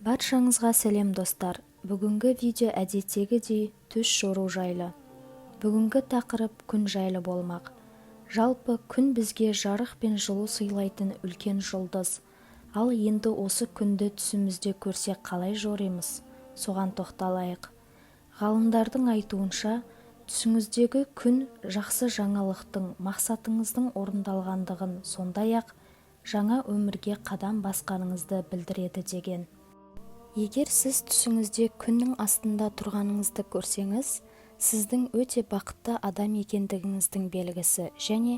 Баршаңызға сәлем достар. Бүгінгі видео әдеттегідей түс жору жайлы. Бүгінгі тақырып күн жайлы болмақ. Жалпы күн бізге жарық пен жылу сыйлайтын үлкен жұлдыз. Ал енді осы күнді түсімізде көрсек қалай жоримыз? Соған тоқталайық. Ғалымдардың айтуынша, түсіңіздегі күн жақсы жаңалықтың, мақсатыңыздың орындалғандығын, сондай-ақ жаңа өмірге қадам басқаныңызды білдіреді деген. Егер сіз түсіңізде күннің астында тұрғаныңызды көрсеңіз, сіздің өте бақытты адам екендігіңіздің белгісі және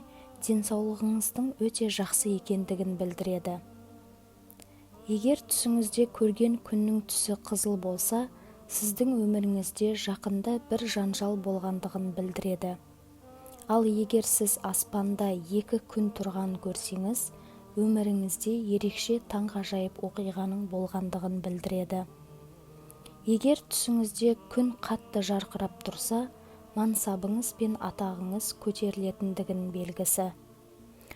денсаулығыңыздың өте жақсы екендігін білдіреді. Егер түсіңізде көрген күннің түсі қызыл болса, сіздің өміріңізде жақында бір жанжал болғандығын білдіреді. Ал егер сіз аспанда екі күн тұрған көрсеңіз, өміріңізде ерекше таңғажайып оқиғаның болғандығын білдіреді. Егер түсіңізде күн қатты жарқырап тұрса, мансабыңыз бен атағыңыз көтерілетіндігінің белгісі.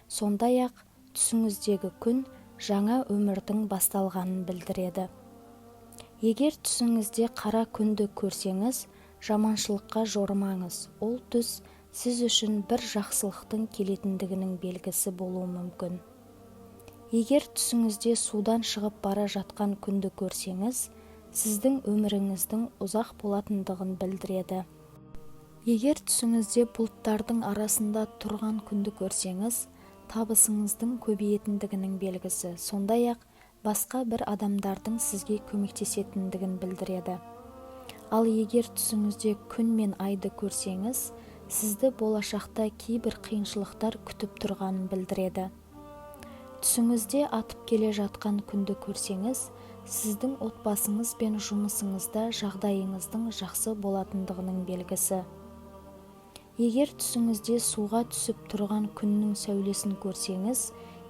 Сондай-ақ түсіңіздегі күн жаңа өмірдің басталғанын білдіреді. Егер түсіңізде қара күнді көрсеңіз, жаманшылыққа жорымаңыз. Ол түс сіз үшін бір жақсылықтың келетіндігінің белгісі болуы мүмкін. Егер түсіңізде судан шығып бара жатқан күнді көрсеңіз, сіздің өміріңіздің ұзақ болатындығын білдіреді. Егер түсіңізде бұлттардың арасында тұрған күнді көрсеңіз, табысыңыздың көбейетіндігінің белгісі, сондай-ақ басқа бір адамдардың сізге көмектесетіндігін білдіреді. Ал егер түсіңізде күн мен айды көрсеңіз, сізді болашақта кейбір қиыншылықтар күтіп тұрғанын білдіреді. Түсіңізде атып келе жатқан күнді көрсеңіз, сіздің отбасыңыз бен жұмысыңызда жағдайыңыздың жақсы болатындығының белгісі. Егер түсіңізде суға түсіп тұрған күннің сәулесін көрсеңіз,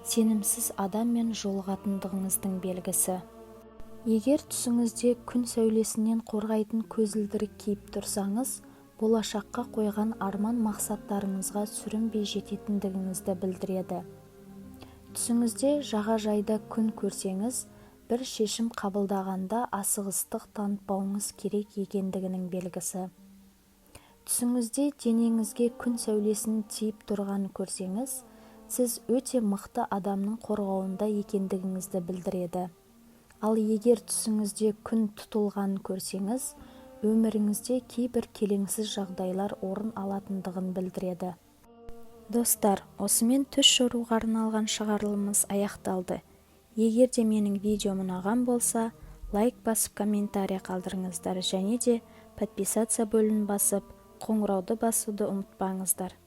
сенімсіз адаммен жолығатындығыңыздың белгісі. Егер түсіңізде күн сәулесінен қорғайтын көзілдірік киіп тұрсаңыз, болашаққа қойған арман мақсаттарыңызға сүрінбей жететіндігіңізді білдіреді. Түсіңізде жағажайда күн көрсеңіз, бір шешім қабылдағанда асығыстық танытпауыңыз керек екендігінің белгісі. Түсіңізде денеңізге күн сәулесін тиіп тұрғанын көрсеңіз, сіз өте мықты адамның қорғауында екендігіңізді білдіреді. Ал егер түсіңізде күн тұтылғанын көрсеңіз, өміріңізде кейбір келеңсіз жағдайлар орын алатындығын білдіреді. Достар, осымен түс жоруға арналған шығарылымымыз аяқталды. Егер де менің видеом ұнаған болса, лайк басып комментарий қалдырыңыздар және де подписаться бөлімін басып, қоңырауды басуды ұмытпаңыздар.